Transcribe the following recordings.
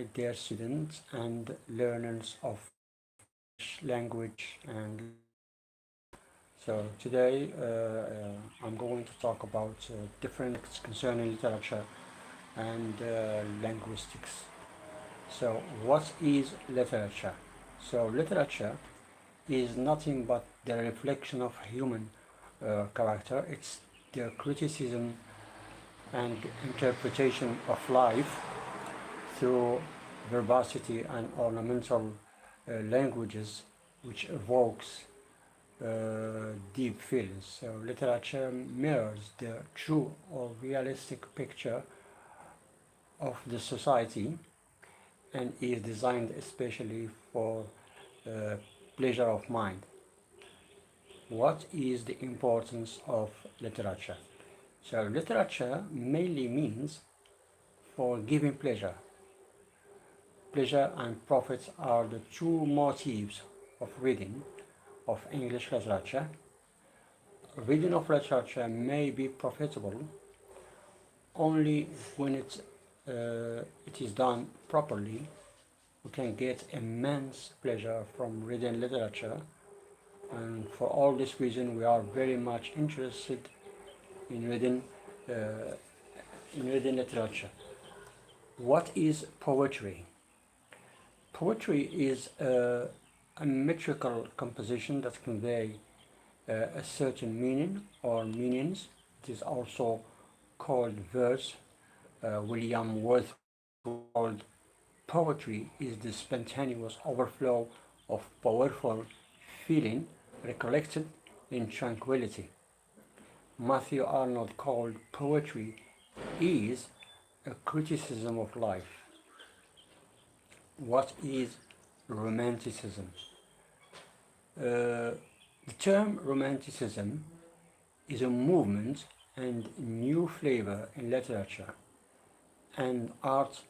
dear students and learners of language and so today I'm going to talk about different concerning literature and linguistics. So what is literature? So literature is nothing but the reflection of human character. It's the criticism and interpretation of life through verbosity and ornamental languages which evokes deep feelings. So literature mirrors the true or realistic picture of the society and is designed especially for uh, pleasure of mind. What is the importance of literature? So literature mainly means for giving pleasure. Pleasure and profit are the two motives of reading of English literature. Reading of literature may be profitable only when it is done properly. We can get immense pleasure from reading literature, and for all this reason we are very much interested in reading, uh, in reading literature. What is poetry? Poetry is a metrical composition that convey a certain meaning or meanings. It is also called verse. William Wordsworth called poetry is the spontaneous overflow of powerful feeling recollected in tranquility. Matthew Arnold called poetry is a criticism of life. What is romanticism? The term romanticism is a movement and new flavor in literature and art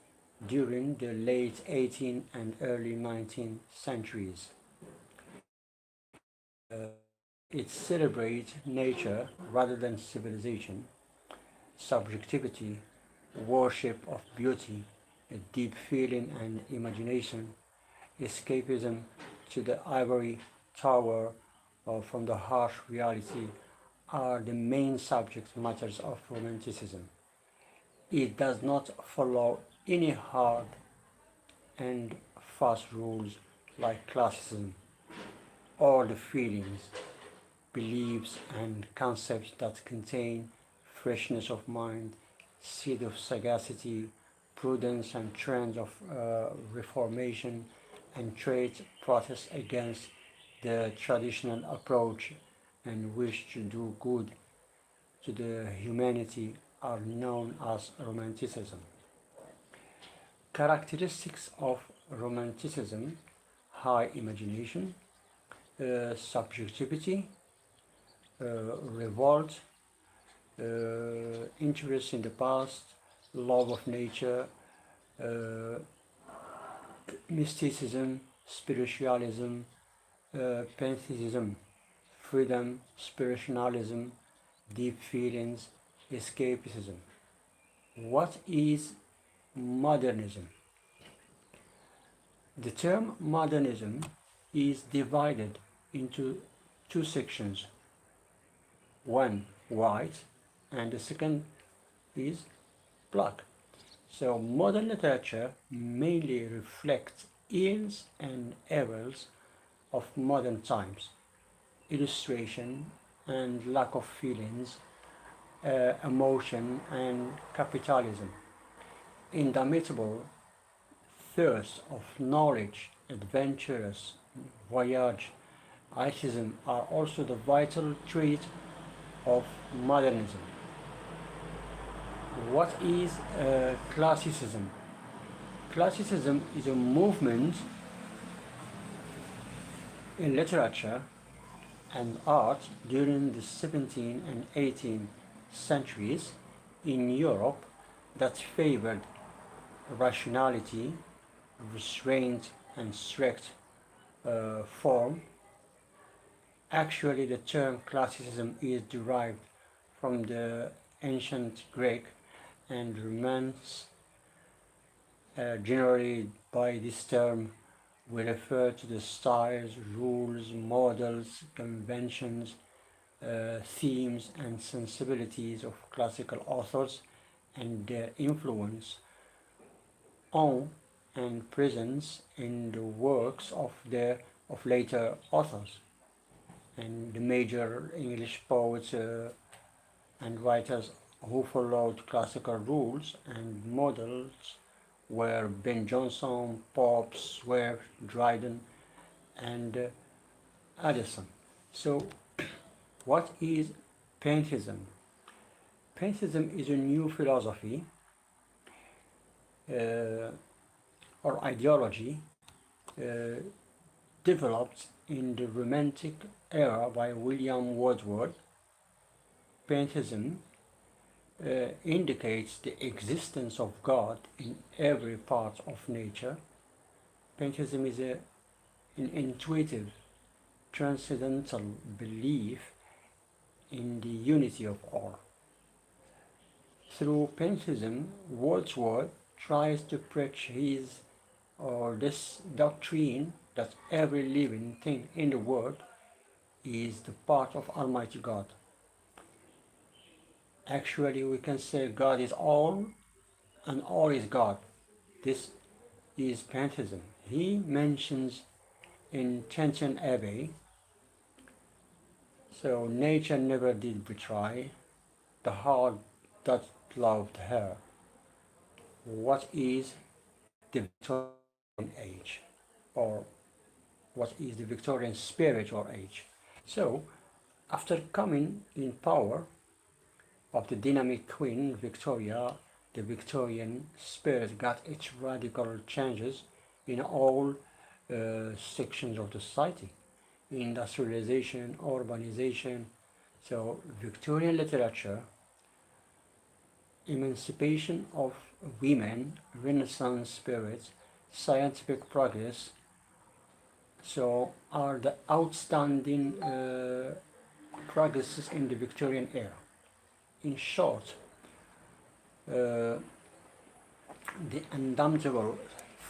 during the late 18th and early 19th centuries. It celebrates nature rather than civilization, subjectivity, worship of beauty, a deep feeling and imagination, escapism to the ivory tower or from the harsh reality are the main subject matters of romanticism. It does not follow any hard and fast rules like classicism, or the feelings, beliefs and concepts that contain freshness of mind, seed of sagacity, prudence and trends of reformation, and traits protest against the traditional approach and wish to do good to the humanity are known as romanticism. Characteristics of romanticism: high imagination, subjectivity, revolt, interest in the past, love of nature, uh, mysticism, spiritualism, pantheism, freedom, spiritualism, deep feelings, escapism. What is modernism? The term modernism is divided into two sections, one white and the second is black. So modern literature mainly reflects ills and evils of modern times, illustration and lack of feelings, emotion and capitalism, indomitable thirst of knowledge, adventurous voyage, artism are also the vital trait of modernism. What is classicism? Classicism is a movement in literature and art during the 17th and 18th centuries in Europe that favored rationality, restraint, and strict form. Actually, the term classicism is derived from the ancient Greek and Romance Generally, by this term, we refer to the styles, rules, models, conventions, themes, and sensibilities of classical authors and their influence on and presence in the works of later authors and the major English poets and writers who followed classical rules and models were Ben Jonson, Pope, Swift, Dryden, and Addison. So, what is Pantheism? Pantheism is a new philosophy uh, or ideology uh, developed in the Romantic era by William Wordsworth. Pantheism indicates the existence of God in every part of nature. Pantheism is an intuitive, transcendental belief in the unity of all. Through pantheism, Wordsworth tries to preach his or this doctrine that every living thing in the world is the part of Almighty God. Actually, we can say God is all and all is God. This is pantheism. He mentions in Tension Abbey, so nature never did betray the heart that loved her. What is the Victorian age? Or what is the Victorian spiritual age? So, after coming in power of the dynamic Queen Victoria, the Victorian spirit got its radical changes in all sections of the society: industrialization, urbanization. So, Victorian literature, emancipation of women, Renaissance spirits, scientific progress, so are the outstanding progresses in the Victorian era. In short, the indomitable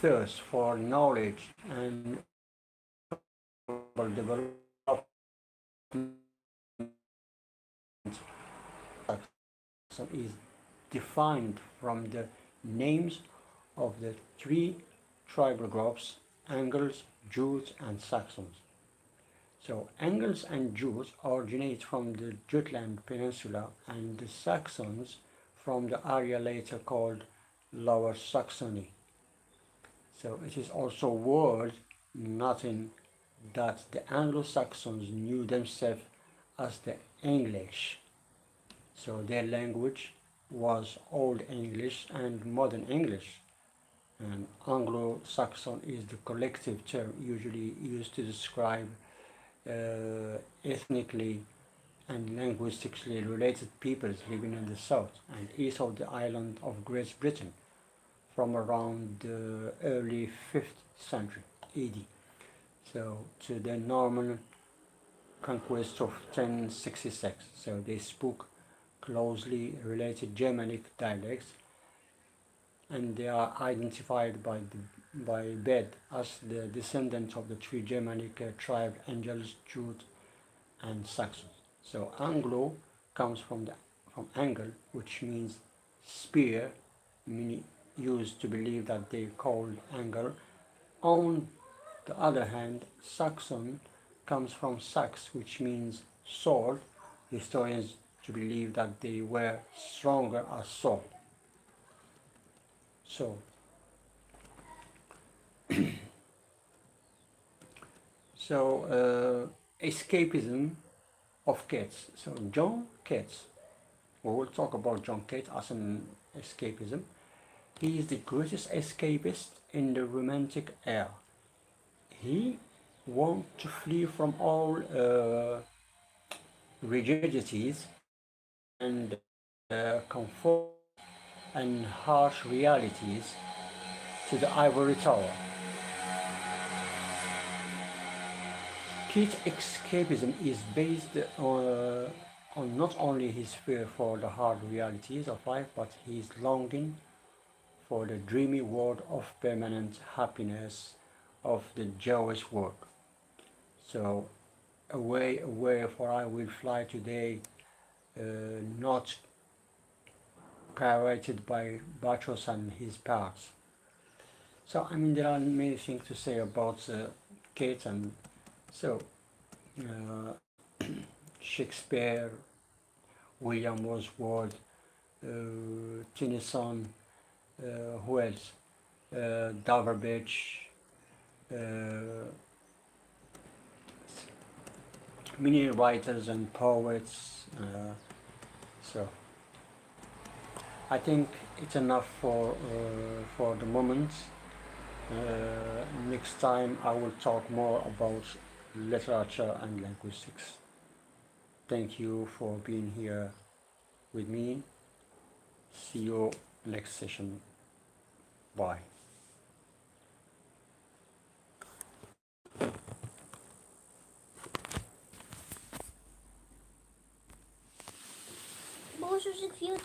thirst for knowledge and development is defined from the names of the three tribal groups: Angles, Jutes, and Saxons. So Angles and Jutes originate from the Jutland Peninsula, and the Saxons from the area later called Lower Saxony. So it is also worth noting that the Anglo-Saxons knew themselves as the English. So their language was Old English and Modern English. And Anglo-Saxon is the collective term usually used to describe ethnically and linguistically related peoples living in the south and east of the island of Great Britain from around the early 5th century AD, so to the Norman conquest of 1066. So they spoke closely related Germanic dialects, and they are identified by Bede as the descendants of the three Germanic tribes Angles, Jute, and Saxons. So Anglo comes from angle, which means spear, meaning used to believe that they called angle. On the other hand, Saxon comes from sax, which means sword. Historians to believe that they were stronger as sword. So, escapism of Keats. So John Keats, we will talk about John Keats as an escapism. He is the greatest escapist in the Romantic era. He wants to flee from all rigidities and comfort and harsh realities to the ivory tower. Keats' escapism is based on not only his fear for the hard realities of life, but his longing for the dreamy world of permanent happiness of the Jewish world. So away, for I will fly today, not pirated by Bacchus and his parts. So I mean, there are many things to say about Kate, and so uh, Shakespeare, William Wordsworth, Tennyson, who else? Dalverbach, uh, many writers and poets. So I think it's enough for the moment. Next time I will talk more about literature and linguistics. Thank you for being here with me. See you next session. Bye. Bonjour, future.